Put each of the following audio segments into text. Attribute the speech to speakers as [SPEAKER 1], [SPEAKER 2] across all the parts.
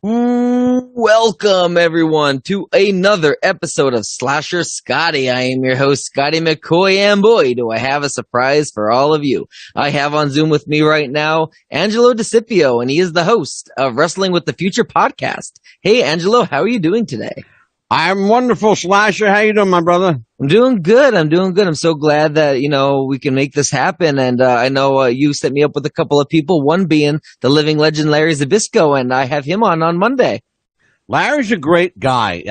[SPEAKER 1] Welcome, everyone, to another episode of Slasher Scotty. I am your host, Scotty McCoy, and boy, do I have a surprise for all of you. I have on Zoom with me right now, Angelo DiSipio, and he is the host of Wrestling with the Future podcast. Hey, Angelo, how are you doing today?
[SPEAKER 2] I'm wonderful, Slasher. How you doing, my brother?
[SPEAKER 1] I'm doing good. I'm so glad that, we can make this happen. And I know you set me up with a couple of people, one being the living legend, Larry Zbyszko, and I have him on Monday.
[SPEAKER 2] Larry's a great guy.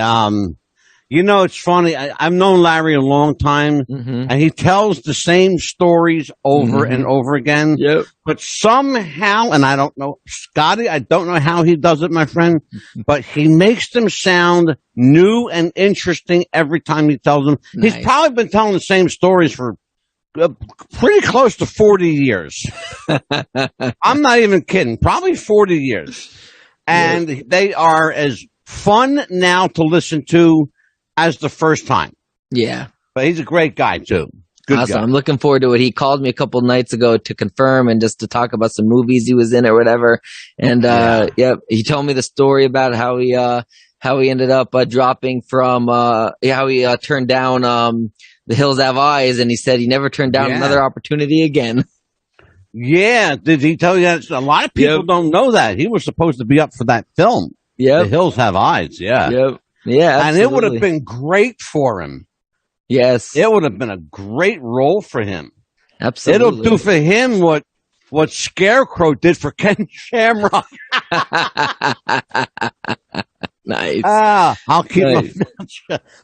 [SPEAKER 2] It's funny. I've known Larry a long time, and he tells the same stories over and over again.
[SPEAKER 1] Yep.
[SPEAKER 2] But somehow, and I don't know, Scotty, I don't know how he does it, my friend, but he makes them sound new and interesting every time he tells them. Nice. He's probably been telling the same stories for pretty close to 40 years. I'm not even kidding. Probably 40 years. And they are as fun now to listen to as the first time.
[SPEAKER 1] Yeah.
[SPEAKER 2] But he's a great guy, too. Good
[SPEAKER 1] awesome.
[SPEAKER 2] guy.
[SPEAKER 1] I'm looking forward to it. He called me a couple nights ago to confirm and just to talk about some movies he was in or whatever. And, he told me the story about how he ended up dropping from, how he turned down The Hills Have Eyes, and he said he never turned down another opportunity again.
[SPEAKER 2] Yeah. Did he tell you that? A lot of people don't know that. He was supposed to be up for that film.
[SPEAKER 1] Yeah.
[SPEAKER 2] The Hills Have Eyes. Yeah.
[SPEAKER 1] Yep. Yeah, absolutely.
[SPEAKER 2] And it would have been great for him.
[SPEAKER 1] Yes.
[SPEAKER 2] It would have been a great role for him.
[SPEAKER 1] Absolutely.
[SPEAKER 2] It'll do for him what Scarecrow did for Ken Shamrock.
[SPEAKER 1] Nice.
[SPEAKER 2] I'll keep my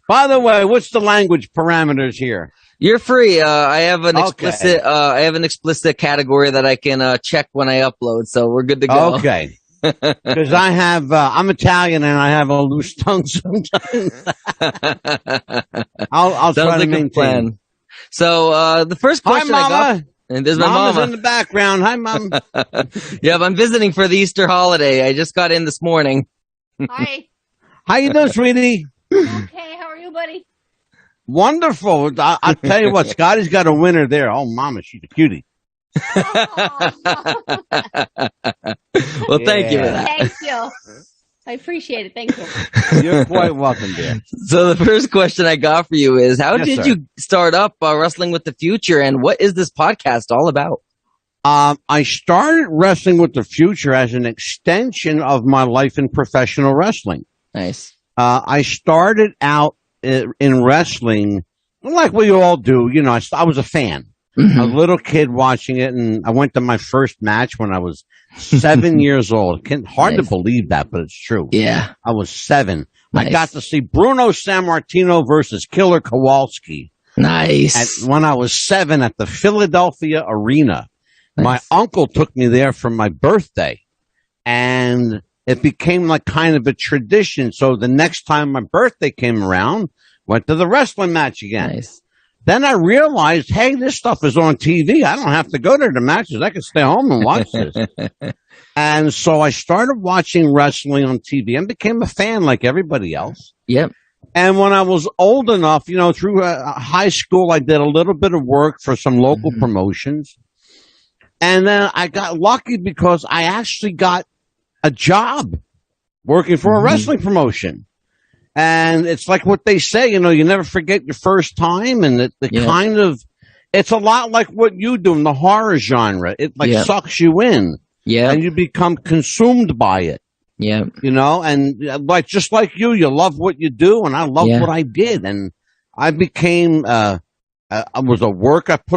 [SPEAKER 2] By the way, what's the language parameters here?
[SPEAKER 1] You're free. I have an explicit category that I can check when I upload, so we're good to go.
[SPEAKER 2] Okay. Because I'm Italian and I have a loose tongue sometimes. I'll try to maintain. Plan.
[SPEAKER 1] So, the first question
[SPEAKER 2] I got,
[SPEAKER 1] and there's my
[SPEAKER 2] Mama's
[SPEAKER 1] mama
[SPEAKER 2] in the background. Hi, Mom.
[SPEAKER 1] Yeah, I'm visiting for the Easter holiday. I just got in this morning.
[SPEAKER 3] Hi.
[SPEAKER 2] How you doing, sweetie?
[SPEAKER 3] Okay, how are you, buddy?
[SPEAKER 2] Wonderful. I'll tell you what, Scotty's got a winner there. Oh, Mama, she's a cutie.
[SPEAKER 1] Well, thank you for that.
[SPEAKER 3] Thank you. I appreciate it. Thank you.
[SPEAKER 2] You're quite welcome, dear.
[SPEAKER 1] So the first question I got for you is, how did you start up Wrestling with the Future, and what is this podcast all about?
[SPEAKER 2] I started Wrestling with the Future as an extension of my life in professional wrestling.
[SPEAKER 1] Nice.
[SPEAKER 2] I started out in wrestling like we all do. I was a fan. A little kid watching it, and I went to my first match when I was 7 years old. Hard to believe that, but it's true.
[SPEAKER 1] Yeah.
[SPEAKER 2] I was 7.
[SPEAKER 1] Nice.
[SPEAKER 2] I got to see Bruno Sammartino versus Killer Kowalski.
[SPEAKER 1] Nice.
[SPEAKER 2] When I was 7 at the Philadelphia Arena. Nice. My uncle took me there for my birthday, and it became like kind of a tradition. So the next time my birthday came around, went to the wrestling match again.
[SPEAKER 1] Nice.
[SPEAKER 2] Then I realized, hey, this stuff is on TV. I don't have to go to the matches. I can stay home and watch this. And so I started watching wrestling on TV and became a fan like everybody else.
[SPEAKER 1] Yep.
[SPEAKER 2] And when I was old enough, through high school, I did a little bit of work for some local promotions. And then I got lucky because I actually got a job working for a wrestling promotion. And it's like what they say, you never forget your first time. And it's a lot like what you do in the horror genre. It sucks you in.
[SPEAKER 1] Yeah.
[SPEAKER 2] And you become consumed by it.
[SPEAKER 1] Yeah.
[SPEAKER 2] And just like you love what you do. And I love what I did. And I became, I put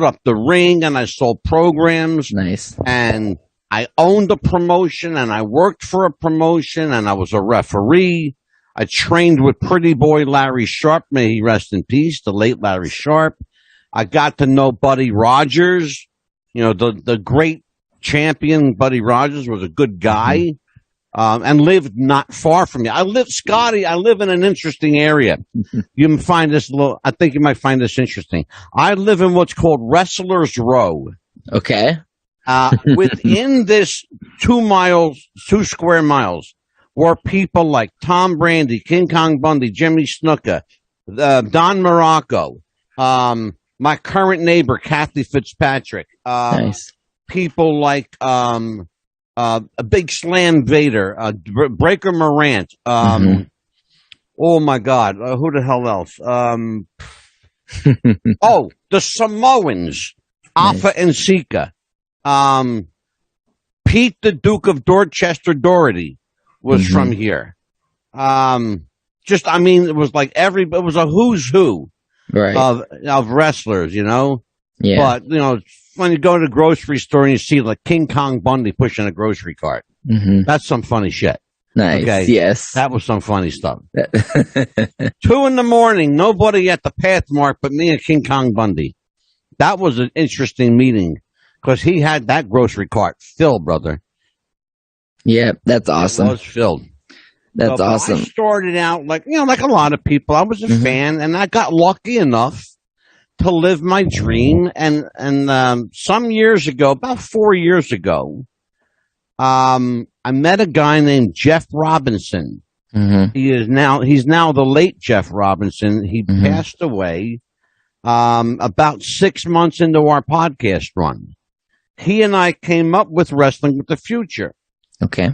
[SPEAKER 2] up the ring and I sold programs.
[SPEAKER 1] Nice.
[SPEAKER 2] And I owned a promotion and I worked for a promotion and I was a referee. I trained with pretty boy Larry Sharp. May he rest in peace, the late Larry Sharp. I got to know Buddy Rogers. The great champion Buddy Rogers was a good guy, and lived not far from me. I live in an interesting area. You can find this I think you might find this interesting. I live in what's called Wrestlers Row.
[SPEAKER 1] Okay.
[SPEAKER 2] Within this 2 square miles, were people like Tom Brady, King Kong Bundy, Jimmy Snuka, Don Morocco, my current neighbor, Kathy Fitzpatrick,
[SPEAKER 1] nice.
[SPEAKER 2] People like a big Slam Vader, Breaker Morant. Oh my God, who the hell else? The Samoans, Alpha and Sika. Pete, the Duke of Dorchester Doherty, was from here. It was like it was a who's who of wrestlers, you know. Yeah. But you know, when you go to the grocery store and you see like King Kong Bundy pushing a grocery cart, that's some funny shit.
[SPEAKER 1] Nice. Okay? Yes.
[SPEAKER 2] That was some funny stuff. 2 a.m, nobody at the Pathmark but me and King Kong Bundy. That was an interesting meeting because he had that grocery cart filled, brother.
[SPEAKER 1] Yeah, that's awesome.
[SPEAKER 2] It was filled.
[SPEAKER 1] That's awesome.
[SPEAKER 2] I started out like a lot of people. I was a fan, and I got lucky enough to live my dream. And some years ago, about 4 years ago, I met a guy named Jeff Robinson. He's now the late Jeff Robinson. He passed away about 6 months into our podcast run. He and I came up with Wrestling with the Future.
[SPEAKER 1] Okay.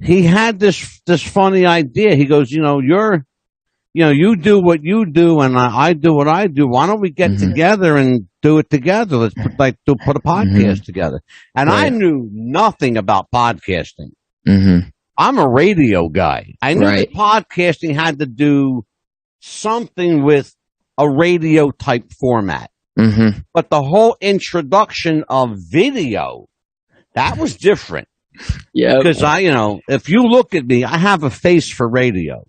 [SPEAKER 2] He had this funny idea. He goes, you do what you do and I do what I do. Why don't we get together and do it together? Let's put a podcast together. And I knew nothing about podcasting. I'm a radio guy. I knew that podcasting had to do something with a radio type format. But the whole introduction of video, that was different. Yeah. Because if you look at me, I have a face for radio.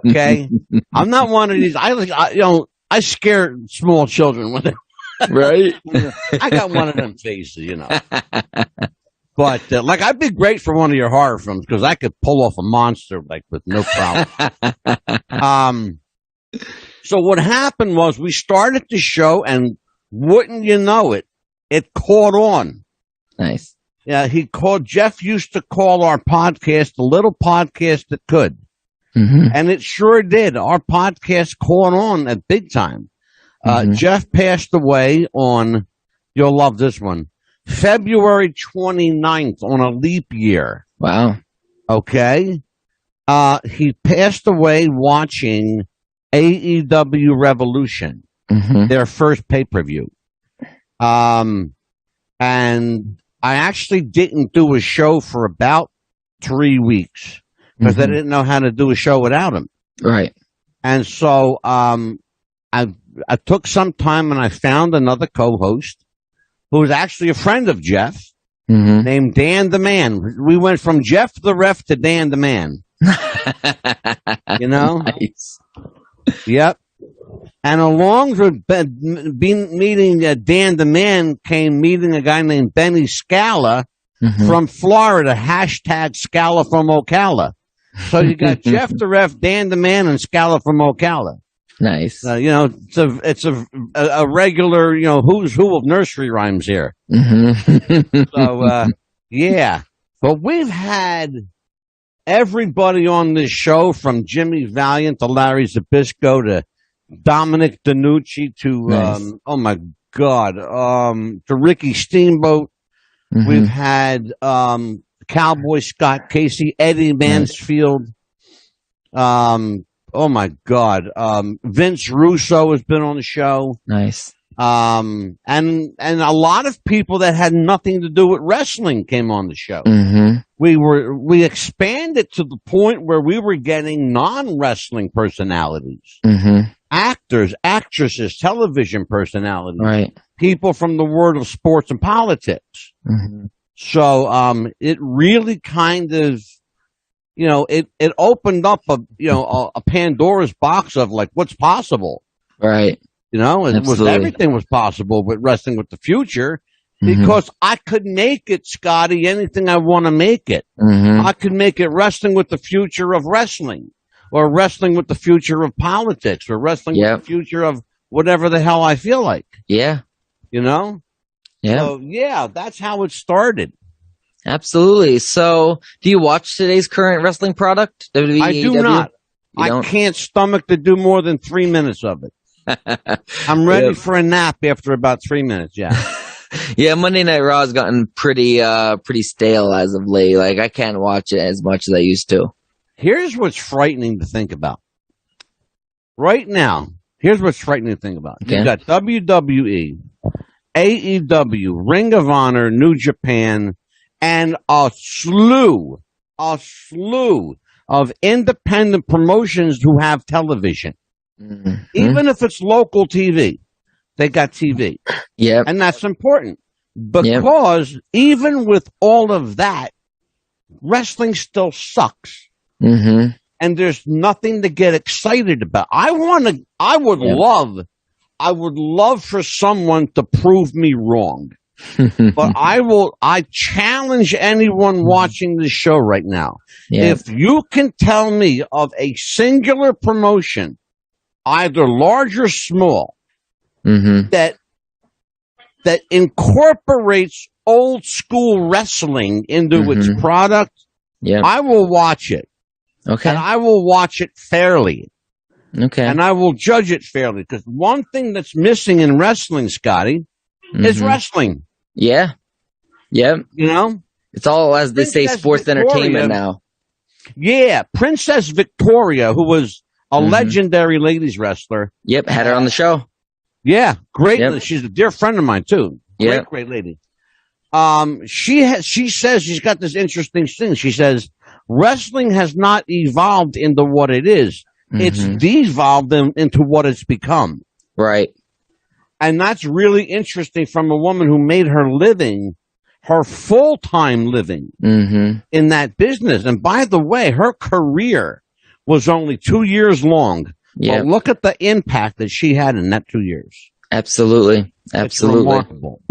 [SPEAKER 2] Okay, I'm not one of these. I scare small children when
[SPEAKER 1] right.
[SPEAKER 2] I got one of them faces, But I'd be great for one of your horror films because I could pull off a monster with no problem. So what happened was we started the show, and wouldn't you know it, it caught on.
[SPEAKER 1] Nice.
[SPEAKER 2] Yeah, Jeff used to call our podcast the little podcast that could. And it sure did. Our podcast caught on at big time. Jeff passed away on, you'll love this one, February 29th on a leap year.
[SPEAKER 1] Wow.
[SPEAKER 2] Okay. He passed away watching AEW Revolution, their first pay-per-view. And I actually didn't do a show for about 3 weeks because I didn't know how to do a show without him.
[SPEAKER 1] Right.
[SPEAKER 2] And so I took some time and I found another co-host who was actually a friend of Jeff named Dan the Man. We went from Jeff the Ref to Dan the Man. Nice. Yep. And along with meeting Dan the Man came meeting a guy named Benny Scala from Florida, hashtag Scala from Ocala. So you got Jeff the Ref, Dan the Man, and Scala from Ocala.
[SPEAKER 1] Nice.
[SPEAKER 2] It's a regular, who's who of nursery rhymes here. So, yeah. But we've had everybody on this show from Jimmy Valiant to Larry Zbyszko to Dominic DeNucci to, oh my God, to Ricky Steamboat. We've had Cowboy Scott Casey, Eddie Mansfield. Oh my God, Vince Russo has been on the show.
[SPEAKER 1] Nice.
[SPEAKER 2] And a lot of people that had nothing to do with wrestling came on the show. We expanded to the point where we were getting non-wrestling personalities. Actors, actresses, television personalities, right? People from the world of sports and politics. So, it really kind of, it opened up a Pandora's box of what's possible.
[SPEAKER 1] Right.
[SPEAKER 2] Everything was possible with Wrestling with the Future because I could make it, Scotty, anything I want to make it. I could make it Wrestling with the Future of wrestling, or Wrestling with the Future of politics, or Wrestling with the Future of whatever the hell I feel like.
[SPEAKER 1] Yeah.
[SPEAKER 2] Yeah. So, yeah, that's how it started.
[SPEAKER 1] Absolutely. So, do you watch today's current wrestling product? WWE,
[SPEAKER 2] I do not. I can't stomach to do more than 3 minutes of it. I'm ready for a nap after about 3 minutes. Yeah.
[SPEAKER 1] Yeah, Monday Night Raw has gotten pretty stale as of late. Like, I can't watch it as much as I used to.
[SPEAKER 2] Here's what's frightening to think about. Right now, here's what's frightening to think about.
[SPEAKER 1] Okay.
[SPEAKER 2] You've got WWE, AEW, Ring of Honor, New Japan, and a slew of independent promotions who have television.
[SPEAKER 1] Mm-hmm.
[SPEAKER 2] Even if it's local TV, they got TV.
[SPEAKER 1] Yeah.
[SPEAKER 2] And that's important because even with all of that, wrestling still sucks.
[SPEAKER 1] Mm-hmm.
[SPEAKER 2] And there's nothing to get excited about. I would love for someone to prove me wrong. But I challenge anyone watching this show right now. Yeah. If you can tell me of a singular promotion, either large or small, that incorporates old school wrestling into its product, I will watch it.
[SPEAKER 1] Okay.
[SPEAKER 2] And I will watch it fairly.
[SPEAKER 1] Okay.
[SPEAKER 2] And I will judge it fairly. Because one thing that's missing in wrestling, Scotty, is wrestling.
[SPEAKER 1] Yeah. Yeah.
[SPEAKER 2] You know?
[SPEAKER 1] It's all, as they say, sports entertainment now.
[SPEAKER 2] Yeah. Princess Victoria, who was a legendary ladies wrestler.
[SPEAKER 1] Yep. Had her on the show.
[SPEAKER 2] Yeah. Great. Yep. She's a dear friend of mine, too. Great lady. She says she's got this interesting thing. She says, wrestling has not evolved into what it is. It's devolved into what it's become.
[SPEAKER 1] Right.
[SPEAKER 2] And that's really interesting from a woman who made her living, her full-time living in that business. And by the way, her career was only 2 years long. Yeah. But look at the impact that she had in that 2 years.
[SPEAKER 1] Absolutely. Absolutely.
[SPEAKER 2] It's remarkable.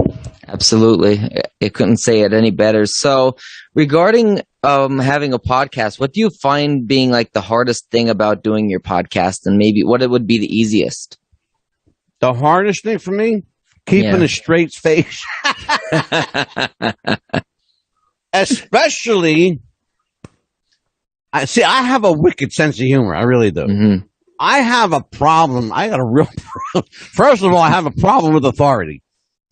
[SPEAKER 1] Absolutely. It couldn't say it any better. So regarding having a podcast, what do you find being like the hardest thing about doing your podcast, and maybe what it would be the easiest?
[SPEAKER 2] The hardest thing for me? Keeping a straight face. Especially, I have a wicked sense of humor. I really do. I have a problem. I got a real problem. First of all, I have a problem with authority.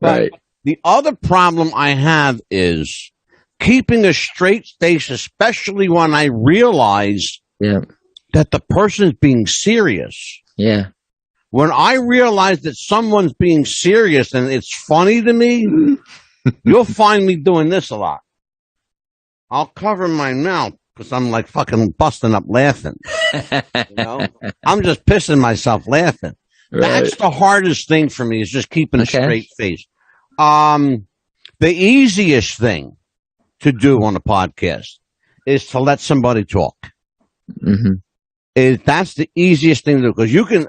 [SPEAKER 2] Right. The other problem I have is keeping a straight face, especially when I realize that the person's being serious.
[SPEAKER 1] Yeah.
[SPEAKER 2] When I realize that someone's being serious and it's funny to me, you'll find me doing this a lot. I'll cover my mouth because I'm like fucking busting up laughing. You know? I'm just pissing myself laughing. Right. That's the hardest thing for me, is just keeping a straight face. The easiest thing to do on a podcast is to let somebody talk. That's the easiest thing to do, because you can.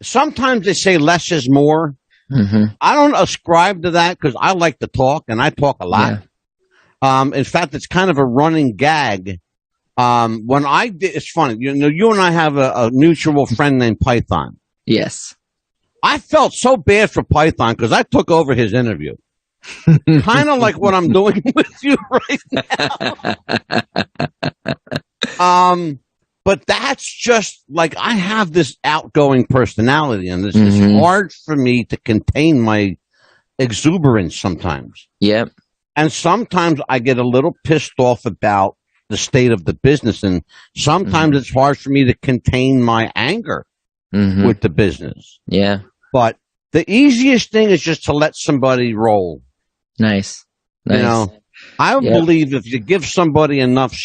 [SPEAKER 2] Sometimes they say less is more. I don't ascribe to that because I like to talk, and I talk a lot. In fact, it's kind of a running gag. When I did, it's funny. You know, you and I have a mutual friend named Python.
[SPEAKER 1] Yes.
[SPEAKER 2] I felt so bad for Python because I took over his interview. Kind of like what I'm doing with you right now. But that's just like, I have this outgoing personality, and it's hard for me to contain my exuberance sometimes.
[SPEAKER 1] Yep.
[SPEAKER 2] And sometimes I get a little pissed off about the state of the business, and sometimes it's hard for me to contain my anger with the business.
[SPEAKER 1] Yeah.
[SPEAKER 2] But the easiest thing is just to let somebody roll.
[SPEAKER 1] Nice.
[SPEAKER 2] You know, I believe if you give somebody enough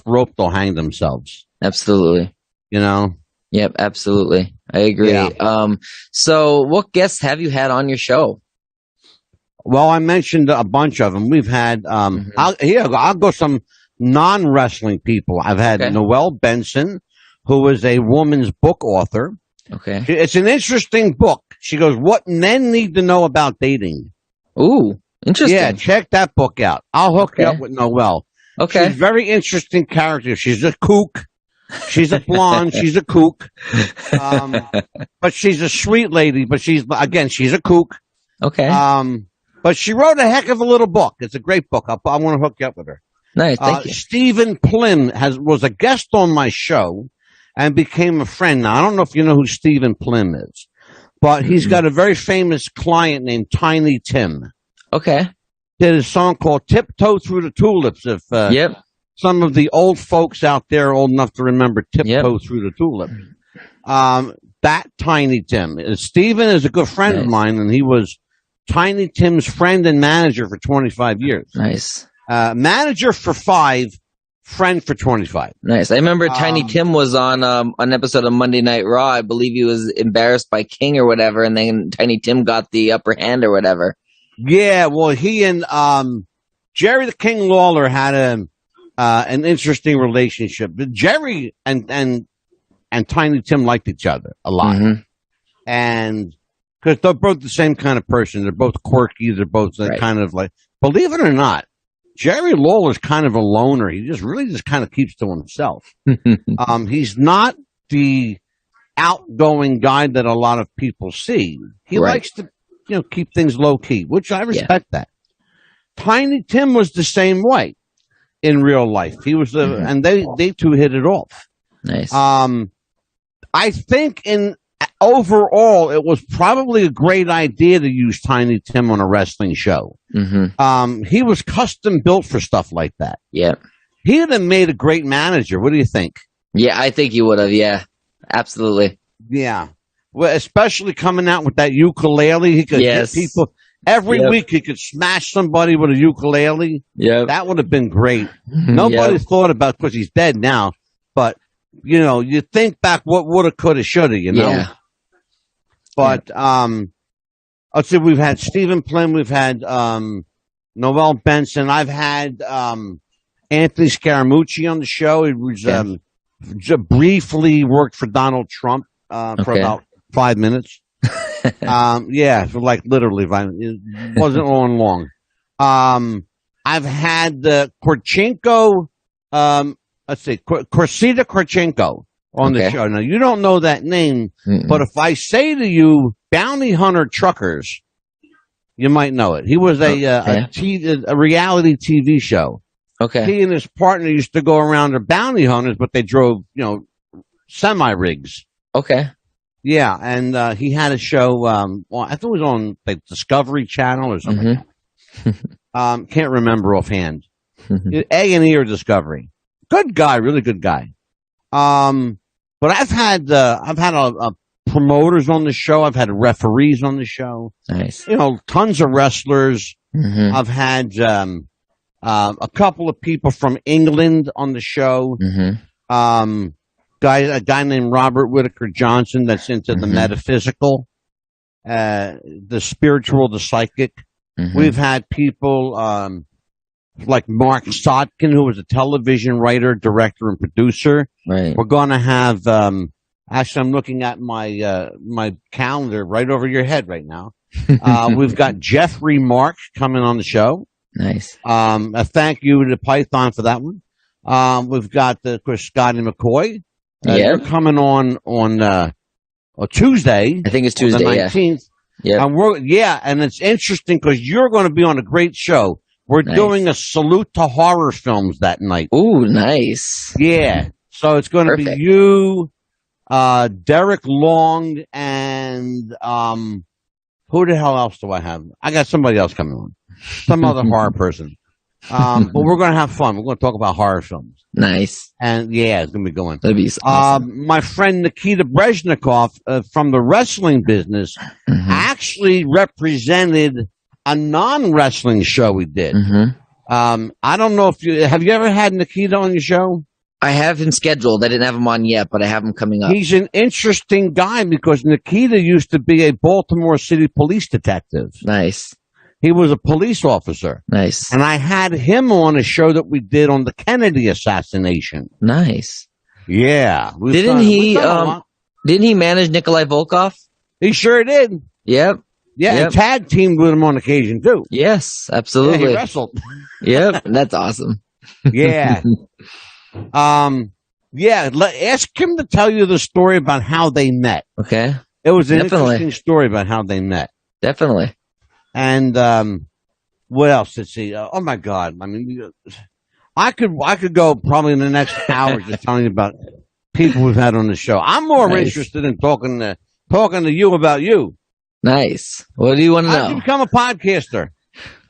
[SPEAKER 2] rope, they'll hang themselves.
[SPEAKER 1] Absolutely.
[SPEAKER 2] You know?
[SPEAKER 1] Yep, absolutely. I agree. Yeah. So what guests have you had on your show?
[SPEAKER 2] Well, I mentioned a bunch of them. We've had, I'll go some non-wrestling people. I've had Noelle Benson, who is a woman's book author.
[SPEAKER 1] Okay.
[SPEAKER 2] It's an interesting book. She goes, "What Men Need to Know About Dating."
[SPEAKER 1] Ooh, interesting.
[SPEAKER 2] Yeah, check that book out. I'll hook you up with Noelle.
[SPEAKER 1] Okay.
[SPEAKER 2] She's a very interesting character. She's a kook. She's a blonde. She's a kook. But she's a sweet lady. But she's a kook.
[SPEAKER 1] Okay.
[SPEAKER 2] But she wrote a heck of a little book. It's a great book. I want to hook you up with her.
[SPEAKER 1] Nice. Thank you.
[SPEAKER 2] Stephen Plim was a guest on my show and became a friend. Now, I don't know if you know who Stephen Plim is, but he's got a very famous client named Tiny Tim.
[SPEAKER 1] Okay.
[SPEAKER 2] Did a song called Tiptoe Through the Tulips. If
[SPEAKER 1] Yep.
[SPEAKER 2] some of the old folks out there are old enough to remember Tiptoe Through the Tulips. That Tiny Tim. Steven is a good friend of mine, and he was Tiny Tim's friend and manager for 25 years.
[SPEAKER 1] Nice.
[SPEAKER 2] Manager for 5, friend for 25.
[SPEAKER 1] Nice. I remember Tiny Tim was on an episode of Monday Night Raw. I believe he was embarrassed by King or whatever, and then Tiny Tim got the upper hand or whatever.
[SPEAKER 2] Yeah, well, he and Jerry the King Lawler had an interesting relationship. Jerry and Tiny Tim liked each other a lot. And because they're both the same kind of person. They're both quirky. They're both kind of like, believe it or not, Jerry Lawler's kind of a loner. He just kind of keeps to himself. He's not the outgoing guy that a lot of people see. He likes to, keep things low key, which I respect that. Tiny Tim was the same way in real life. He was, and they two hit it off.
[SPEAKER 1] Nice.
[SPEAKER 2] I think overall, it was probably a great idea to use Tiny Tim on a wrestling show. He was custom built for stuff like that.
[SPEAKER 1] Yeah.
[SPEAKER 2] He would have made a great manager. What do you think?
[SPEAKER 1] Yeah, I think he would have. Yeah, absolutely.
[SPEAKER 2] Yeah. Well, especially coming out with that ukulele. He could hit people. Every week he could smash somebody with a ukulele. Yeah. That would have been great. Nobody thought about, because he's dead now, but you think back what woulda, coulda, shoulda, Yeah. But let's see, we've had Stephen Plym, we've had Noel Benson, I've had Anthony Scaramucci on the show. He was briefly worked for Donald Trump for about 5 minutes. For like literally 5 minutes. It wasn't long. I've had Korchenko, Korsita Korchenko on the show. Now, you don't know that name, but if I say to you Bounty Hunter Truckers, you might know it. He was a reality TV show. Okay. He and his partner used to go around, they're bounty hunters, but they drove, semi-rigs. Okay. Yeah, and he had a show, I think it was on the Discovery Channel or something. Can't remember offhand. A&E or Discovery. Good guy, really good guy. But I've had promoters on the show. I've had referees on the show. Nice. Tons of wrestlers. I've had a couple of people from England on the show. A guy named Robert Whitaker Johnson that's into the metaphysical, the spiritual, the psychic. We've had people like Mark Sotkin, who was a television writer, director, and producer. Right. We're going to have, actually, I'm looking at my calendar right over your head right now. We've got Jeffrey Mark coming on the show. Nice. A thank you to Python for that one. We've got, of course, Scotty McCoy. They're coming on Tuesday. I think it's Tuesday, the 19th. Yeah. And it's interesting because you're going to be on a great show. We're doing a salute to horror films that night. Ooh, nice. Yeah. So it's going to be you, Derek Long, and who the hell else do I have? I got somebody else coming on. Some other horror person. But we're going to have fun. We're going to talk about horror films. Nice. And it's going to be going. That'd be awesome. My friend Nikita Brezhnikov from the wrestling business actually represented a non-wrestling show we did. I don't know if have you ever had Nikita on your show? I have him scheduled. I didn't have him on yet, but I have him coming up. He's an interesting guy because Nikita used to be a Baltimore City police detective. Nice. He was a police officer. Nice. And I had him on a show that we did on the Kennedy assassination. Nice. Yeah. Didn't he manage Nikolai Volkov? He sure did. Yep. Yeah, and tag teamed with him on occasion, too. Yes, absolutely. Yeah, he wrestled. Yep, that's awesome. Yeah. Ask him to tell you the story about how they met. Okay. It was an interesting story about how they met. Definitely. And what else? Let's see. Oh, my God. I mean, I could go probably in the next hour just telling you about people we've had on the show. I'm more interested in talking to talking to you about you.
[SPEAKER 1] Nice. What do you want to
[SPEAKER 2] How'd
[SPEAKER 1] know?
[SPEAKER 2] you become a podcaster?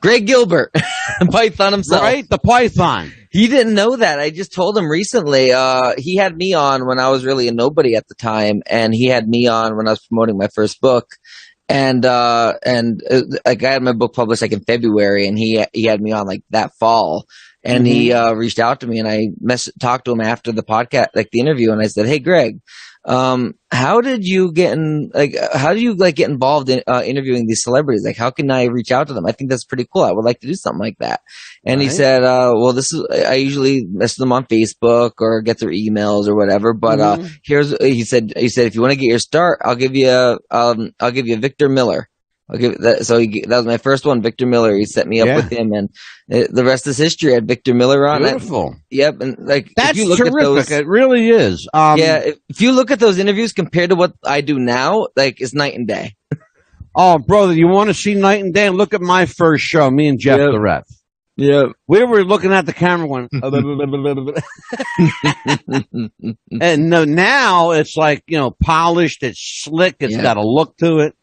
[SPEAKER 1] Greg Gilbert, Python himself.
[SPEAKER 2] Right, the Python.
[SPEAKER 1] He didn't know that. I just told him recently. He had me on when I was really a nobody at the time, and he had me on when I was promoting my first book. And like I had my book published like in February, and he had me on like that fall. And he reached out to me, and I talked to him after the podcast, like the interview, and I said, "Hey, Greg, how did you get involved in interviewing these celebrities? Like, how can I reach out to them? I think that's pretty cool. I would like to do something like that." And he said, "Well, I usually message them on Facebook or get their emails or whatever. But he said, if you want to get your start, I'll give you Victor Miller." That was my first one, Victor Miller. He set me up with him, and the rest is history. I had Victor Miller on.
[SPEAKER 2] Beautiful.
[SPEAKER 1] Yep, and like
[SPEAKER 2] that's
[SPEAKER 1] if you look
[SPEAKER 2] terrific.
[SPEAKER 1] At those,
[SPEAKER 2] it really is.
[SPEAKER 1] if you look at those interviews compared to what I do now, like it's night and day.
[SPEAKER 2] Oh, brother, you want to see night and day? Look at my first show, me and Jeff the Ref.
[SPEAKER 1] Yeah,
[SPEAKER 2] we were looking at the camera going, and now it's like polished. It's slick. It's got a look to it.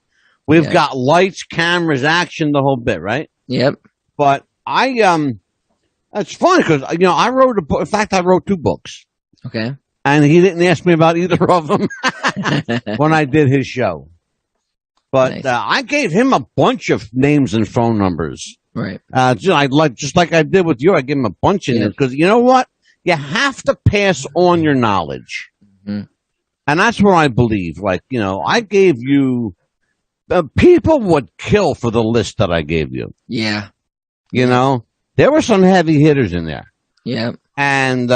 [SPEAKER 2] We've got lights, cameras, action, the whole bit, right?
[SPEAKER 1] Yep.
[SPEAKER 2] But it's funny because, I wrote a book. In fact, I wrote 2 books.
[SPEAKER 1] Okay.
[SPEAKER 2] And he didn't ask me about either of them when I did his show. But nice. I gave him a bunch of names and phone numbers.
[SPEAKER 1] Right.
[SPEAKER 2] Just like I did with you, I gave him a bunch of names because you know what? You have to pass on your knowledge. Mm-hmm. And that's what I believe. Like, I gave you... people would kill for the list that I gave you.
[SPEAKER 1] Yeah.
[SPEAKER 2] There were some heavy hitters in there.
[SPEAKER 1] Yeah.
[SPEAKER 2] And,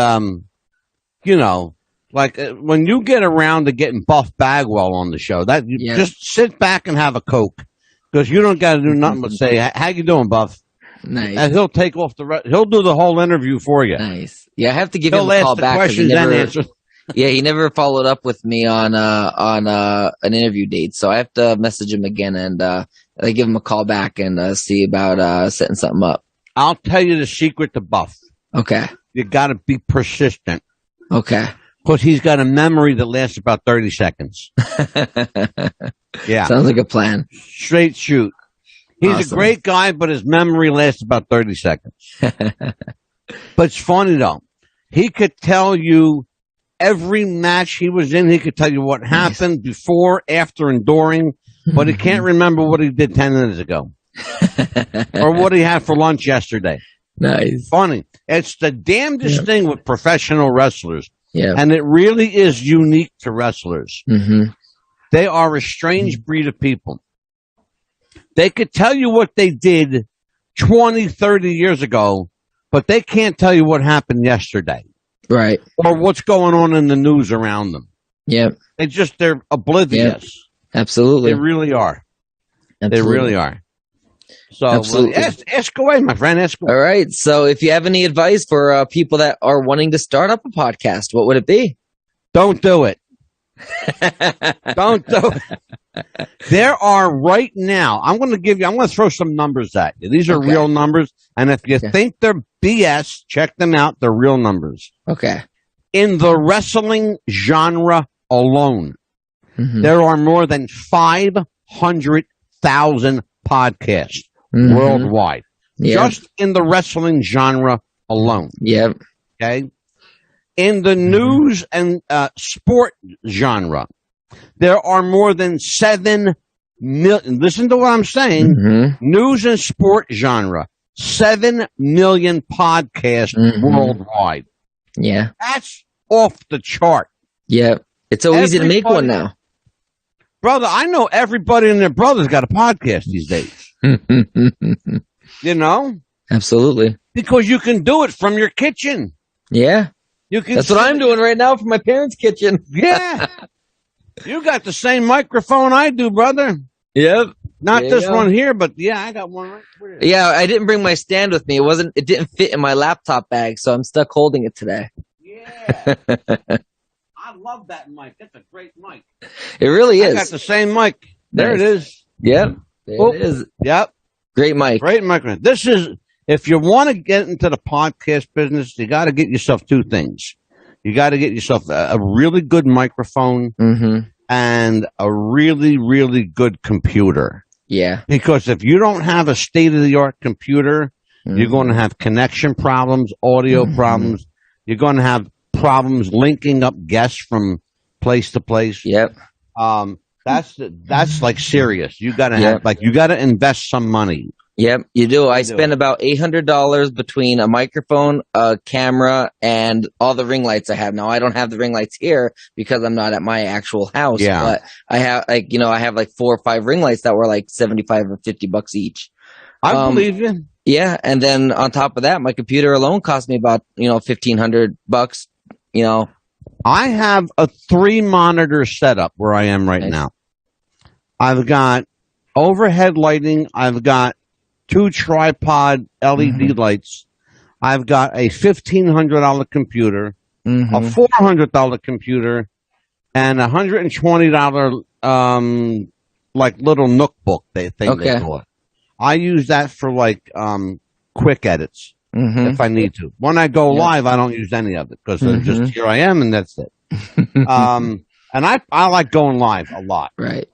[SPEAKER 2] like when you get around to getting Buff Bagwell on the show, just sit back and have a Coke because you don't got to do nothing but say, "How you doing, Buff?"
[SPEAKER 1] Nice.
[SPEAKER 2] And he'll take off he'll do the whole interview for you.
[SPEAKER 1] Nice. Yeah, I have to give him a call back.
[SPEAKER 2] Questions and answers.
[SPEAKER 1] Yeah, he never followed up with me on an interview date, so I have to message him again and I give him a call back and see about setting something up.
[SPEAKER 2] I'll tell you the secret to Buff.
[SPEAKER 1] Okay.
[SPEAKER 2] You got to be persistent.
[SPEAKER 1] Okay.
[SPEAKER 2] Because he's got a memory that lasts about 30 seconds. Yeah.
[SPEAKER 1] Sounds like a plan.
[SPEAKER 2] Straight shoot. He's a great guy, but his memory lasts about 30 seconds. But it's funny, though. He could tell you every match he was in. He could tell you what happened before, after, and during, but he can't remember what he did 10 minutes ago or what he had for lunch yesterday.
[SPEAKER 1] Nice.
[SPEAKER 2] Funny. It's the damnedest thing with professional wrestlers.
[SPEAKER 1] Yeah.
[SPEAKER 2] And it really is unique to wrestlers.
[SPEAKER 1] Mm-hmm.
[SPEAKER 2] They are a strange breed of people. They could tell you what they did 20, 30 years ago, but they can't tell you what happened yesterday.
[SPEAKER 1] Right.
[SPEAKER 2] Or what's going on in the news around them.
[SPEAKER 1] Yep.
[SPEAKER 2] They're oblivious.
[SPEAKER 1] Yep. Absolutely.
[SPEAKER 2] They really are.
[SPEAKER 1] Absolutely.
[SPEAKER 2] They really are. So ask away, my friend. Ask away.
[SPEAKER 1] All right. So if you have any advice for people that are wanting to start up a podcast, what would it be?
[SPEAKER 2] Don't do it. Don't do it. There are right now, I'm going to throw some numbers at you. These are real numbers. And if you think they're BS, check them out. They're real numbers.
[SPEAKER 1] Okay.
[SPEAKER 2] In the wrestling genre alone, there are more than 500,000 podcasts worldwide.
[SPEAKER 1] Yep.
[SPEAKER 2] Just in the wrestling genre alone.
[SPEAKER 1] Yep.
[SPEAKER 2] Okay. In the news and sport genre, there are more than 7 million. Listen to what I'm saying. News and sport genre, 7 million podcasts worldwide.
[SPEAKER 1] Yeah.
[SPEAKER 2] That's off the chart.
[SPEAKER 1] Yeah. It's so easy to make one now.
[SPEAKER 2] Brother, I know everybody and their brother's got a podcast these days. You know?
[SPEAKER 1] Absolutely.
[SPEAKER 2] Because you can do it from your kitchen.
[SPEAKER 1] Yeah. That's what I'm doing right now from my parents' kitchen.
[SPEAKER 2] Yeah. You got the same microphone I do, brother.
[SPEAKER 1] Yep.
[SPEAKER 2] Not this one here, but yeah, I got one right here.
[SPEAKER 1] Yeah, I didn't bring my stand with me. It didn't fit in my laptop bag, so I'm stuck holding it today.
[SPEAKER 2] Yeah. I love that mic. That's a great mic.
[SPEAKER 1] It really is.
[SPEAKER 2] I got the same mic. There
[SPEAKER 1] Nice.
[SPEAKER 2] it is.
[SPEAKER 1] Yep. There it is.
[SPEAKER 2] Yep.
[SPEAKER 1] Great mic.
[SPEAKER 2] Great microphone. This is, if you want to get into the podcast business, you got to get yourself 2 things. You got to get yourself a really good microphone, and a really, really good computer.
[SPEAKER 1] Yeah.
[SPEAKER 2] Because if you don't have a state-of-the-art computer, you're going to have connection problems, audio problems. You're going to have problems linking up guests from place to place.
[SPEAKER 1] Yep.
[SPEAKER 2] That's like serious. You got to have you got to invest some money.
[SPEAKER 1] Yep, you do. I spent about $800 between a microphone, a camera, and all the ring lights I have. Now I don't have the ring lights here because I'm not at my actual house.
[SPEAKER 2] Yeah.
[SPEAKER 1] But I have I have like 4 or 5 ring lights that were like $75 or $50 each.
[SPEAKER 2] I believe you.
[SPEAKER 1] Yeah, and then on top of that, my computer alone cost me about $1,500.
[SPEAKER 2] I have a 3-monitor setup where I am right now. I've got overhead lighting. I've got 2 tripod LED lights. I've got a $1,500 computer, a $400 computer, and a $120 like little notebook they call it. I use that for like quick edits if I need to. When I go live, I don't use any of it because just here I am and that's it. And I like going live a lot.
[SPEAKER 1] Right.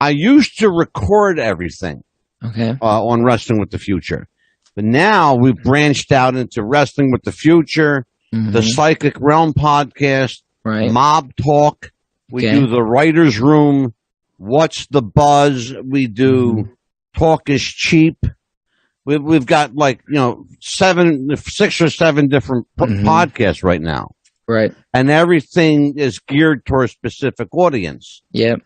[SPEAKER 2] I used to record everything on Wrestling with the Future. But now we've branched out into Wrestling with the Future, the Psychic Realm podcast, Mob Talk. We do the Writer's Room, What's the Buzz? We do Talk is Cheap. We've got like, 6 or 7 different podcasts right now.
[SPEAKER 1] Right.
[SPEAKER 2] And everything is geared towards a specific audience.
[SPEAKER 1] Yep.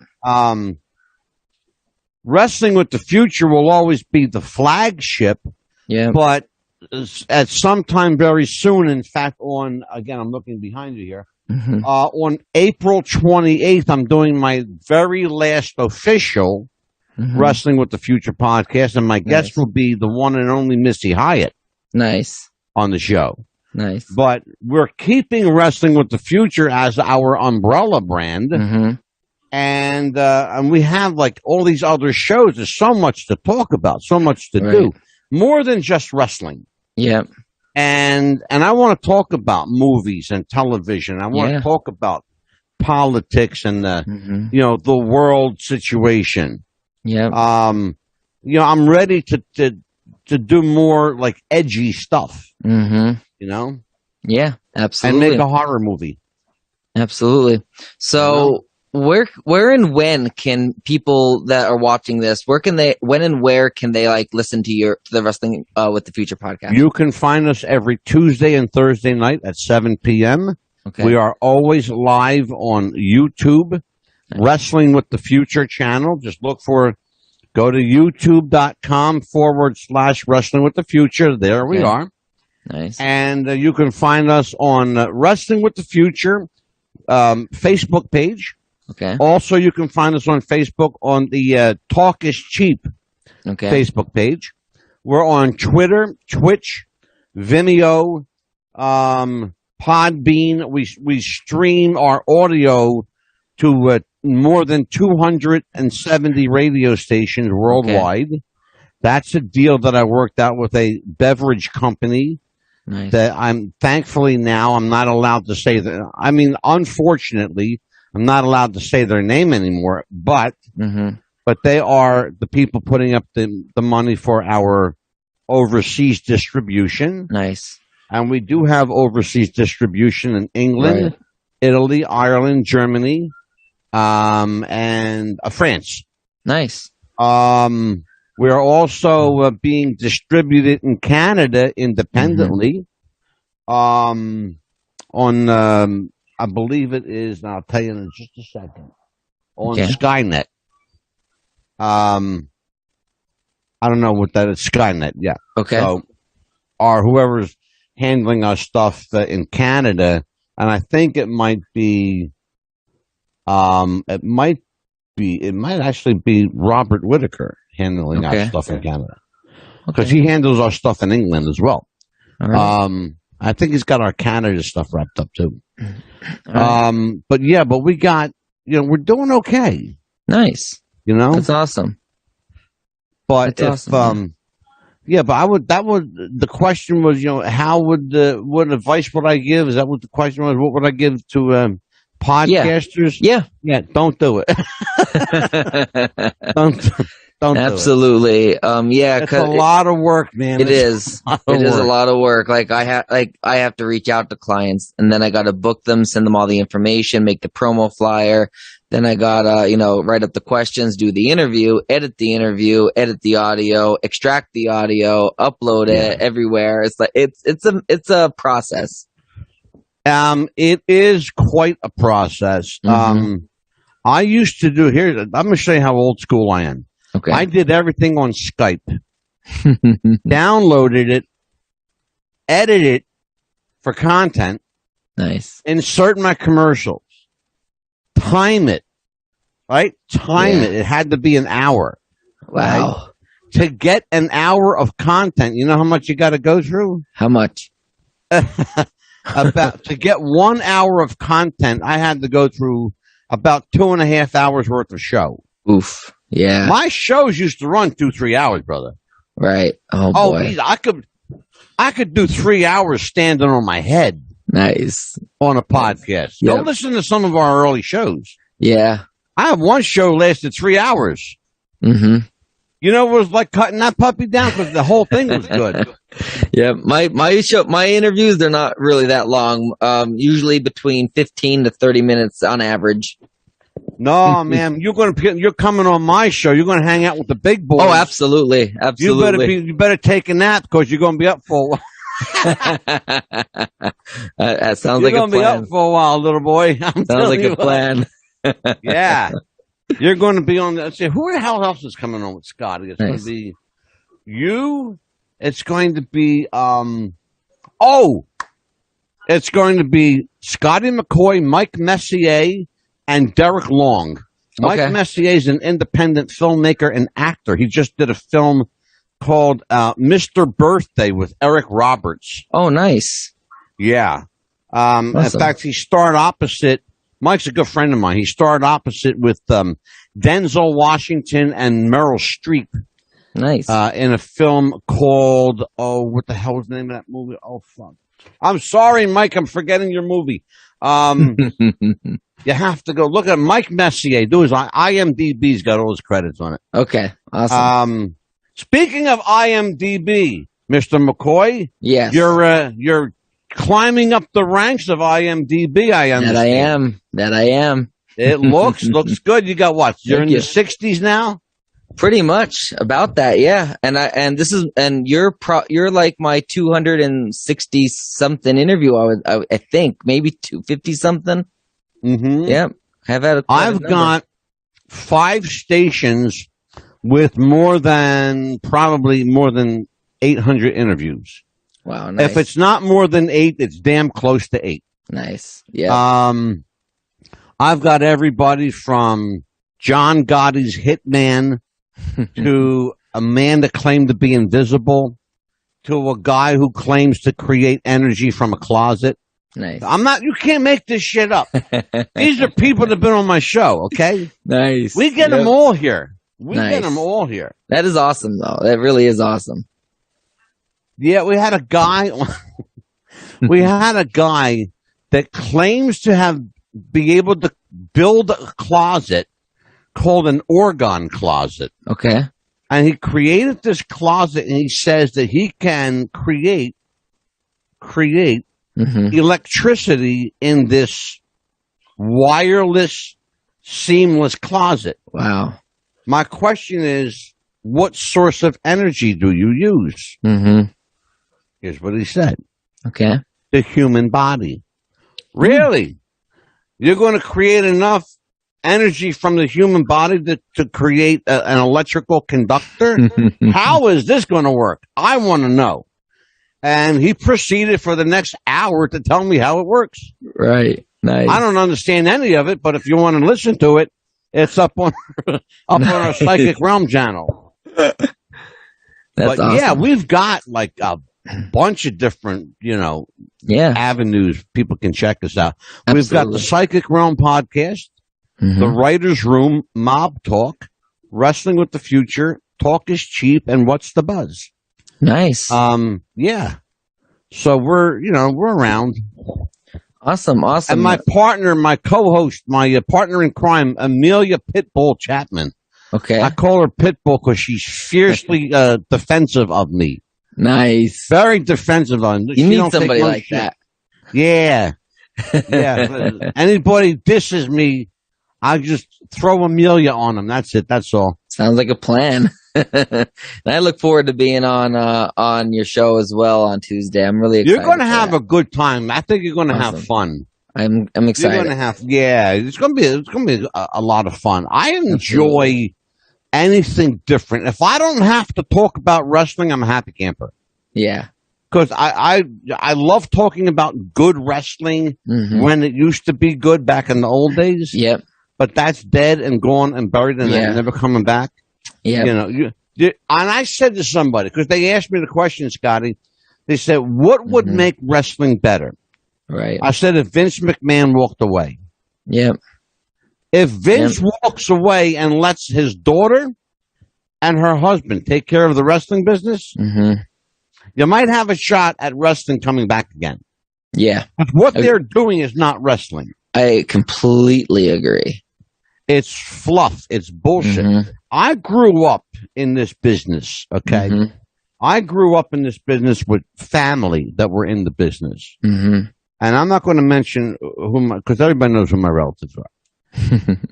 [SPEAKER 2] Wrestling with the Future will always be the flagship. Yeah. But at some time very soon, in fact, I'm looking behind you here, on April 28th, I'm doing my very last official Wrestling with the Future podcast, and my guest will be the one and only Missy Hyatt.
[SPEAKER 1] Nice.
[SPEAKER 2] On the show.
[SPEAKER 1] Nice.
[SPEAKER 2] But we're keeping Wrestling with the Future as our umbrella brand. And we have like all these other shows. There's so much to talk about, so much to do. More than just wrestling. Yeah. And I want to talk about movies and television. I want to talk about politics and the world situation. Yeah. I'm ready to do more like edgy stuff. Yeah, absolutely. And make a horror movie. Absolutely. So where and when can people that are watching this, when and where can they like listen to the Wrestling with the Future podcast? You can find us every Tuesday and Thursday night at 7 p.m. Okay. We are always live on YouTube, Wrestling with the Future channel. Just go to youtube.com/Wrestling with the Future. There we are. Nice. And you can find us on Wrestling with the Future Facebook page. Okay. Also, you can find us on Facebook on the Talk is Cheap Facebook page. We're on Twitter, Twitch, Vimeo, Podbean. We stream our audio to more than 270 radio stations worldwide. Okay. That's a deal that I worked out with a beverage company. Nice. That I'm not allowed to say that. I mean, unfortunately, I'm not allowed to say their name anymore, but they are the people putting up the money for our overseas distribution. Nice. And we do have overseas distribution in England, Italy, Ireland, Germany, and France. Nice. We're also being distributed in Canada independently on I believe it is, and I'll tell you in just a second, on Skynet. I don't know what that is. Skynet, yeah. Okay. So, whoever's handling our stuff in Canada, and I think it might actually be Robert Whitaker handling our stuff in Canada. Because he handles our stuff in England as well. Right. I think he's got our Canada stuff wrapped up too. Right. But we got, we're doing okay. Nice. That's awesome. But the question was, how what advice would I give? Is that what the question was? What would I give to podcasters.
[SPEAKER 1] Yeah.
[SPEAKER 2] Don't do it. don't.
[SPEAKER 1] Absolutely. Yeah,
[SPEAKER 2] it's a lot of work, man.
[SPEAKER 1] It is a lot of work. Like I have to reach out to clients, and then I got to book them, send them all the information, make the promo flyer. Then I got to, write up the questions, do the interview, edit the audio, extract the audio, upload it everywhere. It's like it's a process.
[SPEAKER 2] It is quite a process. I used to do here. I'm going to show you how old school I am.
[SPEAKER 1] Okay.
[SPEAKER 2] I did everything on Skype, downloaded it, edited it for content.
[SPEAKER 1] Nice.
[SPEAKER 2] Insert my commercials, time it, right? Time it. It had to be an hour.
[SPEAKER 1] Wow.
[SPEAKER 2] Right? To get an hour of content, you know how much you got to go through?
[SPEAKER 1] How much?
[SPEAKER 2] To get 1 hour of content, I had to go through about 2.5 hours worth of show.
[SPEAKER 1] Oof. Yeah.
[SPEAKER 2] My shows used to run 2-3 hours, brother.
[SPEAKER 1] Right. Oh boy.
[SPEAKER 2] I could do 3 hours standing on my head.
[SPEAKER 1] Nice.
[SPEAKER 2] On a podcast.
[SPEAKER 1] Yep.
[SPEAKER 2] Go listen to some of our early shows.
[SPEAKER 1] Yeah.
[SPEAKER 2] I have one show lasted 3 hours.
[SPEAKER 1] Mm-hmm.
[SPEAKER 2] You know, it was like cutting that puppy down because the whole thing was good.
[SPEAKER 1] Yeah, my interviews, they're not really that long. Usually between 15 to 30 minutes on average.
[SPEAKER 2] No, man, you're coming on my show. You're going to hang out with the big boys.
[SPEAKER 1] Oh, absolutely.
[SPEAKER 2] You better take a nap because you're going to be up for a while.
[SPEAKER 1] That sounds
[SPEAKER 2] you're
[SPEAKER 1] like a plan. You're
[SPEAKER 2] going to be up for a while, little boy.
[SPEAKER 1] Sounds like a plan.
[SPEAKER 2] Yeah. You're going to be on that. Say, who the hell else is coming on with Scotty? It's
[SPEAKER 1] nice.
[SPEAKER 2] going to be you. It's going to be, it's going to be Scotty McCoy, Mike Messier, and Derek Long. Mike Messier is an independent filmmaker and actor. He just did a film called Mr. Birthday with Eric Roberts.
[SPEAKER 1] Oh, nice.
[SPEAKER 2] Yeah.
[SPEAKER 1] Awesome.
[SPEAKER 2] In fact, he starred opposite. Mike's a good friend of mine. He starred opposite with Denzel Washington and Meryl Streep.
[SPEAKER 1] Nice.
[SPEAKER 2] In a film called, what the hell was the name of that movie? Oh, fuck. I'm sorry, Mike. I'm forgetting your movie. You have to go look at Mike Messier. Do his IMDb's got all his credits on it.
[SPEAKER 1] Okay. Awesome.
[SPEAKER 2] Speaking of IMDb, Mr. McCoy.
[SPEAKER 1] Yes.
[SPEAKER 2] You're climbing up the ranks of IMDb. I understand.
[SPEAKER 1] That I am.
[SPEAKER 2] It looks good. You got what? You're in your 60s now?
[SPEAKER 1] Pretty much about that, yeah. And you're like my 260 something interview. I think maybe 250 something.
[SPEAKER 2] Mm-hmm.
[SPEAKER 1] Yeah,
[SPEAKER 2] I've got 5 stations with probably more than 800 interviews.
[SPEAKER 1] Wow, nice.
[SPEAKER 2] If it's not more than 8, it's damn close to 8.
[SPEAKER 1] Nice. Yeah.
[SPEAKER 2] I've got everybody from John Gotti's Hitman to a man that claimed to be invisible to a guy who claims to create energy from a closet.
[SPEAKER 1] Nice.
[SPEAKER 2] You can't make this shit up. These are people that have been on my show, okay?
[SPEAKER 1] Nice.
[SPEAKER 2] We get them all here. Get them all here.
[SPEAKER 1] That is awesome, though. That really is awesome.
[SPEAKER 2] Yeah, we had a guy that claims to be able to build a closet called an orgon closet.
[SPEAKER 1] Okay.
[SPEAKER 2] And he created this closet, and he says that he can create electricity in this wireless, seamless closet.
[SPEAKER 1] Wow.
[SPEAKER 2] My question is, what source of energy do you use?
[SPEAKER 1] Mm-hmm.
[SPEAKER 2] Here's what he said.
[SPEAKER 1] Okay.
[SPEAKER 2] The human body. Really? You're going to create enough energy from the human body to create an electrical conductor? How is this going to work? I want to know. And he proceeded for the next hour to tell me how it works.
[SPEAKER 1] Right. Nice.
[SPEAKER 2] I don't understand any of it, but if you want to listen to it, it's up on our Psychic Realm channel.
[SPEAKER 1] That's awesome.
[SPEAKER 2] Yeah, we've got like a bunch of different, avenues people can check us out.
[SPEAKER 1] Absolutely.
[SPEAKER 2] We've got the Psychic Realm podcast, the Writer's Room, Mob Talk, Wrestling with the Future, Talk is Cheap, and What's the Buzz?
[SPEAKER 1] Nice.
[SPEAKER 2] Yeah. So we're around.
[SPEAKER 1] Awesome.
[SPEAKER 2] And my partner, my co-host, my partner in crime, Amelia Pitbull Chapman.
[SPEAKER 1] Okay.
[SPEAKER 2] I call her Pitbull because she's fiercely defensive of me.
[SPEAKER 1] Nice.
[SPEAKER 2] Very defensive of me.
[SPEAKER 1] You need somebody like that.
[SPEAKER 2] Yeah. Yeah. Anybody disses me, I just throw Amelia on them. That's it. That's all.
[SPEAKER 1] Sounds like a plan. And I look forward to being on your show as well on Tuesday. I'm really excited.
[SPEAKER 2] You're going to have a good time. I think you're going to have fun.
[SPEAKER 1] I'm excited.
[SPEAKER 2] You're going to have, it's going to be a lot of fun. I enjoy anything different. If I don't have to talk about wrestling, I'm a happy camper.
[SPEAKER 1] Yeah.
[SPEAKER 2] Because I love talking about good wrestling when it used to be good back in the old days.
[SPEAKER 1] Yep.
[SPEAKER 2] But that's dead and gone and buried and never coming back.
[SPEAKER 1] Yeah.
[SPEAKER 2] You know, and I said to somebody, because they asked me the question, Scotty, they said, what would make wrestling better?
[SPEAKER 1] Right.
[SPEAKER 2] I said, if Vince McMahon walked away.
[SPEAKER 1] Yep.
[SPEAKER 2] If Vince walks away and lets his daughter and her husband take care of the wrestling business, you might have a shot at wrestling coming back again.
[SPEAKER 1] Yeah.
[SPEAKER 2] But what they're doing is not wrestling.
[SPEAKER 1] I completely agree.
[SPEAKER 2] It's fluff. It's bullshit. I grew up in this business, okay? I grew up in this business with family that were in the business. And I'm not going to mention whom, because everybody knows who my relatives are.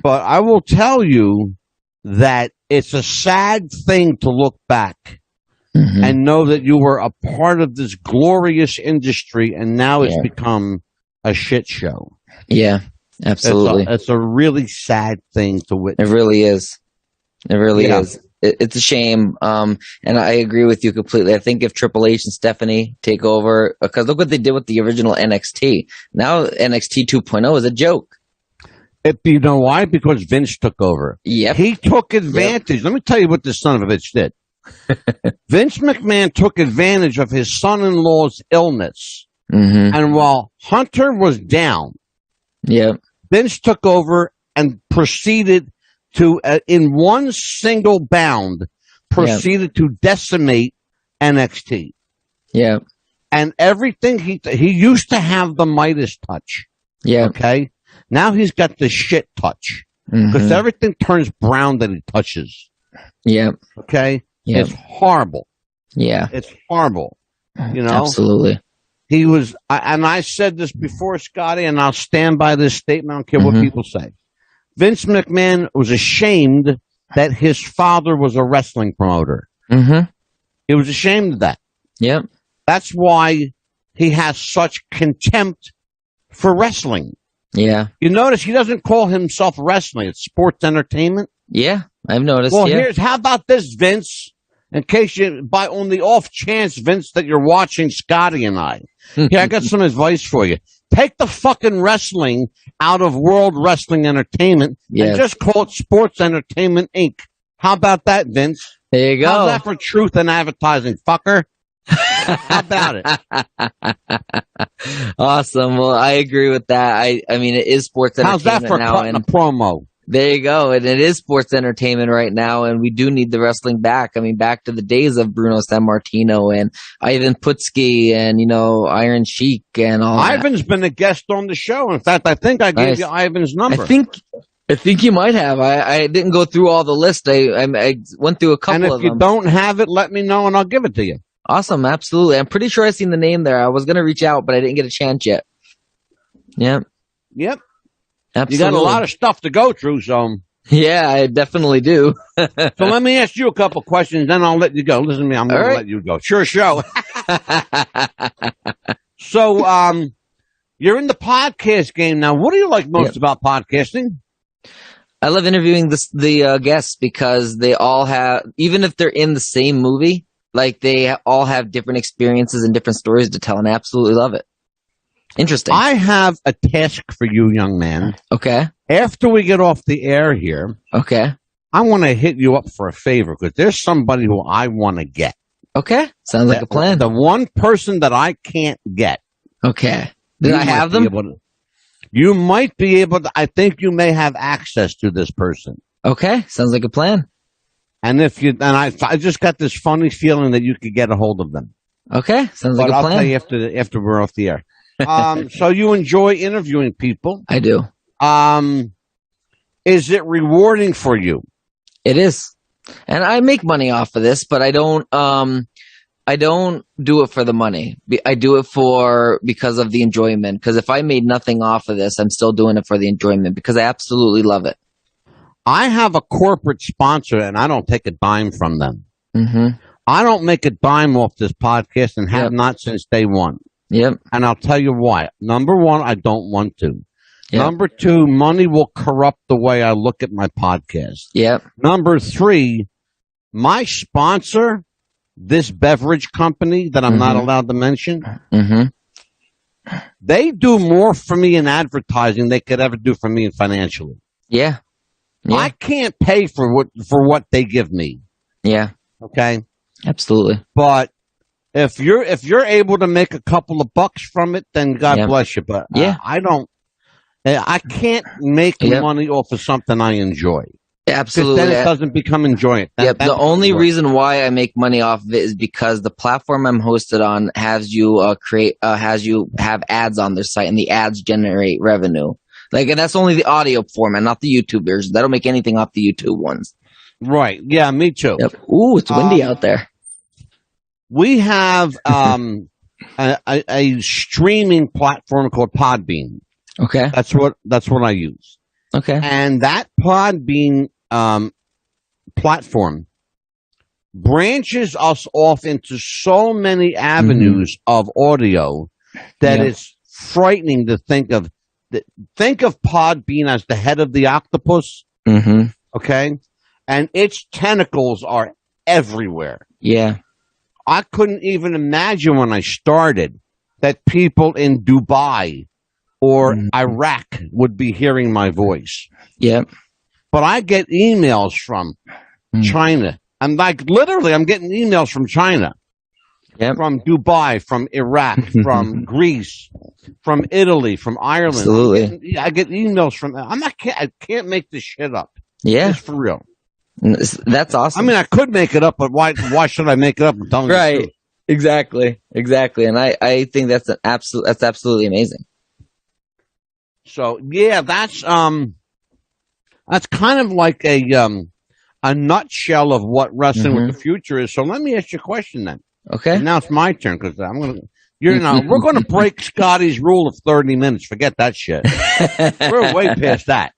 [SPEAKER 2] But I will tell you that it's a sad thing to look back and know that you were a part of this glorious industry and now it's become a shit show.
[SPEAKER 1] Yeah, absolutely.
[SPEAKER 2] It's a really sad thing to witness.
[SPEAKER 1] It really is. It really is. It's a shame. And I agree with you completely. I think if Triple H and Stephanie take over, because look what they did with the original NXT. Now NXT 2.0 is a joke.
[SPEAKER 2] You know why? Because Vince took over.
[SPEAKER 1] Yep.
[SPEAKER 2] He took advantage. Let me tell you what this son of a bitch did. Vince McMahon took advantage of his son-in-law's illness. And while Hunter was down, Vince took over and proceeded to, in one single bound, proceeded to decimate NXT.
[SPEAKER 1] Yeah.
[SPEAKER 2] And everything he used to have the Midas touch.
[SPEAKER 1] Yeah.
[SPEAKER 2] Okay. Now he's got the shit touch because everything turns brown that he touches.
[SPEAKER 1] Yeah.
[SPEAKER 2] Okay.
[SPEAKER 1] Yeah.
[SPEAKER 2] It's horrible.
[SPEAKER 1] Yeah.
[SPEAKER 2] It's horrible. You know.
[SPEAKER 1] Absolutely.
[SPEAKER 2] He was, and I said this before, Scotty, and I'll stand by this statement. I don't care what people say. Vince McMahon was ashamed that his father was a wrestling promoter. He was ashamed of that.
[SPEAKER 1] Yep.
[SPEAKER 2] That's why he has such contempt for wrestling.
[SPEAKER 1] Yeah.
[SPEAKER 2] You notice he doesn't call himself wrestling. It's sports entertainment.
[SPEAKER 1] Yeah, I've noticed.
[SPEAKER 2] Well, how about this, Vince? In case on the off chance, Vince, that you're watching Scotty and I. Here, I got some advice for you. Take the fucking wrestling out of World Wrestling Entertainment and just call it Sports Entertainment Inc. How about that, Vince?
[SPEAKER 1] There you go.
[SPEAKER 2] How's that for truth in advertising, fucker? How about it?
[SPEAKER 1] Awesome. Well, I agree with that. I mean, it is sports entertainment
[SPEAKER 2] now. How's that for cutting a promo?
[SPEAKER 1] There you go. And it is sports entertainment right now, and we do need the wrestling back. I mean, back to the days of Bruno Sammartino and Ivan Putski and, Iron Sheik and all that.
[SPEAKER 2] Ivan's been a guest on the show. In fact, I think I gave you Ivan's number.
[SPEAKER 1] I think you might have. I didn't go through all the list. I went through a couple of them.
[SPEAKER 2] And if you don't have it, let me know and I'll give it to you.
[SPEAKER 1] Awesome. Absolutely. I'm pretty sure I seen the name there. I was going to reach out, but I didn't get a chance yet. Yep. Absolutely.
[SPEAKER 2] You got a lot of stuff to go through, so.
[SPEAKER 1] Yeah, I definitely do.
[SPEAKER 2] So let me ask you a couple questions, then I'll let you go. Listen to me, I'm going to let you go. Sure show. So, you're in the podcast game now. What do you like most about podcasting?
[SPEAKER 1] I love interviewing the guests because they all have, even if they're in the same movie, like they all have different experiences and different stories to tell, and I absolutely love it. Interesting.
[SPEAKER 2] I have a task for you, young man.
[SPEAKER 1] Okay.
[SPEAKER 2] After we get off the air here, I want to hit you up for a favor because there's somebody who I want to get.
[SPEAKER 1] Okay. Sounds like a plan.
[SPEAKER 2] The one person that I can't get.
[SPEAKER 1] Okay. Did I have them?
[SPEAKER 2] You might be able to. I think you may have access to this person.
[SPEAKER 1] Okay. Sounds like a plan.
[SPEAKER 2] And I just got this funny feeling that you could get a hold of them.
[SPEAKER 1] Okay. Sounds like a plan.
[SPEAKER 2] I'll tell you after we're off the air. So you enjoy interviewing people.
[SPEAKER 1] I do.
[SPEAKER 2] Is it rewarding for you?
[SPEAKER 1] It is. And I make money off of this, but I don't do it for the money. I do it because of the enjoyment. Because if I made nothing off of this, I'm still doing it for the enjoyment because I absolutely love it.
[SPEAKER 2] I have a corporate sponsor, and I don't take a dime from them.
[SPEAKER 1] Mm-hmm.
[SPEAKER 2] I don't make a dime off this podcast and have not since day one.
[SPEAKER 1] Yep.
[SPEAKER 2] And I'll tell you why. Number one, I don't want to.
[SPEAKER 1] Yep.
[SPEAKER 2] Number two, money will corrupt the way I look at my podcast.
[SPEAKER 1] Yep.
[SPEAKER 2] Number three, my sponsor, this beverage company that I'm not allowed to mention, they do more for me in advertising than they could ever do for me financially.
[SPEAKER 1] Yeah.
[SPEAKER 2] I can't pay for what they give me.
[SPEAKER 1] Yeah.
[SPEAKER 2] Okay.
[SPEAKER 1] Absolutely.
[SPEAKER 2] But if you're able to make a couple of bucks from it, then God bless you. But I don't. I can't make money off of something I enjoy.
[SPEAKER 1] Absolutely.
[SPEAKER 2] Then it doesn't become enjoyment.
[SPEAKER 1] The only reason why I make money off of it is because the platform I'm hosted on has you have ads on their site, and the ads generate revenue. And that's only the audio format, not the YouTube version. I don't make anything off the YouTube ones.
[SPEAKER 2] Right. Yeah, me too.
[SPEAKER 1] Yep. Ooh, it's windy out there.
[SPEAKER 2] We have a streaming platform called Podbean.
[SPEAKER 1] Okay.
[SPEAKER 2] That's what I use.
[SPEAKER 1] Okay.
[SPEAKER 2] And that Podbean platform branches us off into so many avenues of audio that it's frightening to think of. Think of Podbean as the head of the octopus. Okay. And its tentacles are everywhere.
[SPEAKER 1] Yeah.
[SPEAKER 2] I couldn't even imagine when I started that people in Dubai or Iraq would be hearing my voice.
[SPEAKER 1] Yeah.
[SPEAKER 2] But I get emails from China. I'm literally, I'm getting emails from China, from Dubai, from Iraq, from Greece, from Italy, from Ireland.
[SPEAKER 1] Absolutely.
[SPEAKER 2] I get emails from, I can't make this shit up.
[SPEAKER 1] Yeah.
[SPEAKER 2] It's for real.
[SPEAKER 1] That's awesome.
[SPEAKER 2] I mean, I could make it up, but why should I make it up and tell me the truth?
[SPEAKER 1] Exactly. And I think that's absolutely amazing.
[SPEAKER 2] So yeah, that's kind of like a nutshell of what Wrestling with the Future is. So let me ask you a question then.
[SPEAKER 1] Okay.
[SPEAKER 2] And now it's my turn because we're going to break Scotty's rule of 30 minutes. Forget that shit. We're way past that.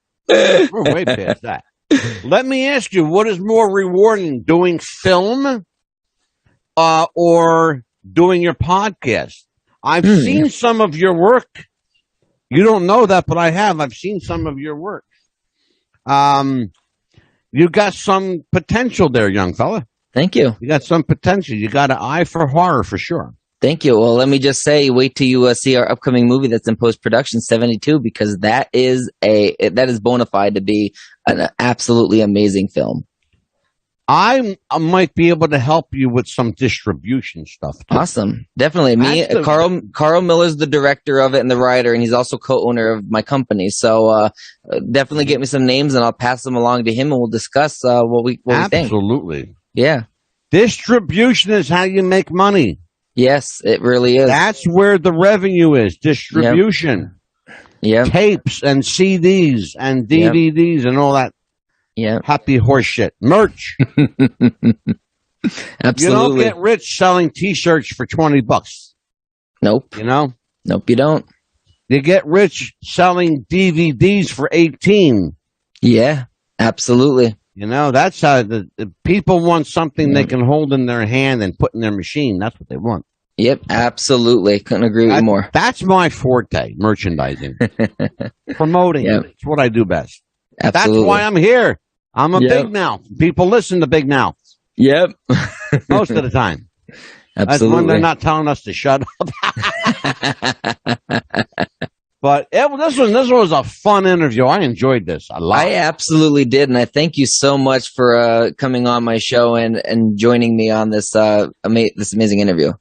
[SPEAKER 2] Let me ask you, what is more rewarding, doing film or doing your podcast? I've seen some of your work. You don't know that, but I have. I've seen some of your work. You got some potential there, young fella.
[SPEAKER 1] Thank you.
[SPEAKER 2] You got some potential. You got an eye for horror for sure.
[SPEAKER 1] Thank you. Well, let me just say, wait till you see our upcoming movie that's in post-production, 72, because that is bona fide to be an absolutely amazing film.
[SPEAKER 2] I might be able to help you with some distribution stuff, too.
[SPEAKER 1] Awesome. Definitely. Carl Miller's the director of it and the writer, and he's also co-owner of my company. So definitely get me some names, and I'll pass them along to him, and we'll discuss what we think.
[SPEAKER 2] Absolutely.
[SPEAKER 1] Yeah.
[SPEAKER 2] Distribution is how you make money.
[SPEAKER 1] Yes, it really is.
[SPEAKER 2] That's where the revenue is, distribution.
[SPEAKER 1] Yep.
[SPEAKER 2] Tapes and CDs and DVDs and all that.
[SPEAKER 1] Yeah.
[SPEAKER 2] Happy horse shit. Merch.
[SPEAKER 1] Absolutely.
[SPEAKER 2] You don't get rich selling T-shirts for $20.
[SPEAKER 1] Nope.
[SPEAKER 2] You know?
[SPEAKER 1] Nope, you don't.
[SPEAKER 2] You get rich selling DVDs for 18.
[SPEAKER 1] Yeah, absolutely.
[SPEAKER 2] You know, that's how the people want something they can hold in their hand and put in their machine. That's what they want.
[SPEAKER 1] Yep, absolutely. Couldn't agree with you more.
[SPEAKER 2] That's my forte, merchandising. Promoting.
[SPEAKER 1] Yep.
[SPEAKER 2] It's what I do best.
[SPEAKER 1] Absolutely.
[SPEAKER 2] That's why I'm here. I'm a big mouth. People listen to big mouths.
[SPEAKER 1] Yep.
[SPEAKER 2] Most of the time.
[SPEAKER 1] Absolutely.
[SPEAKER 2] That's when they're not telling us to shut up. But this was a fun interview. I enjoyed this a lot.
[SPEAKER 1] I absolutely did, and I thank you so much for coming on my show and joining me on this this amazing interview.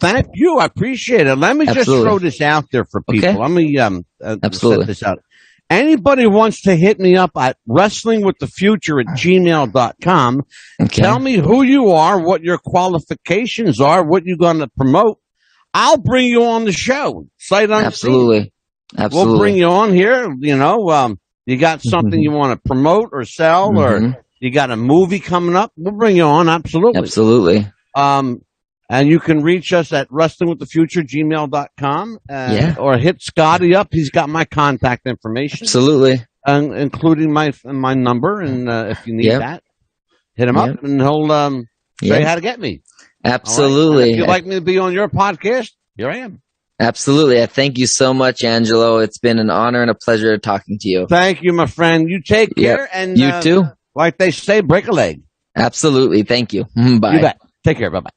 [SPEAKER 2] Thank you. I appreciate it. Let me just throw this out there for people.
[SPEAKER 1] Okay.
[SPEAKER 2] Let me set this out. Anybody wants to hit me up at wrestlingwiththefuture@gmail.com.
[SPEAKER 1] Okay.
[SPEAKER 2] Tell me who you are, what your qualifications are, what you're going to promote. I'll bring you on the show. Sight unseen.
[SPEAKER 1] Absolutely.
[SPEAKER 2] We'll bring you on here. You know, you got something you want to promote or sell, or you got a movie coming up. We'll bring you on. Absolutely.
[SPEAKER 1] Absolutely.
[SPEAKER 2] And you can reach us at wrestlingwiththefuture@gmail.com. Or hit Scotty up. He's got my contact information.
[SPEAKER 1] Absolutely.
[SPEAKER 2] Including my number. And if you need that, hit him up and he'll show you how to get me.
[SPEAKER 1] Absolutely.
[SPEAKER 2] Right? If you'd like me to be on your podcast, here I am.
[SPEAKER 1] Absolutely. I thank you so much, Angelo. It's been an honor and a pleasure talking to you.
[SPEAKER 2] Thank you, my friend. You take care. And
[SPEAKER 1] you too.
[SPEAKER 2] Like they say, break a leg.
[SPEAKER 1] Absolutely. Thank you. Bye.
[SPEAKER 2] You bet. Take care. Bye-bye.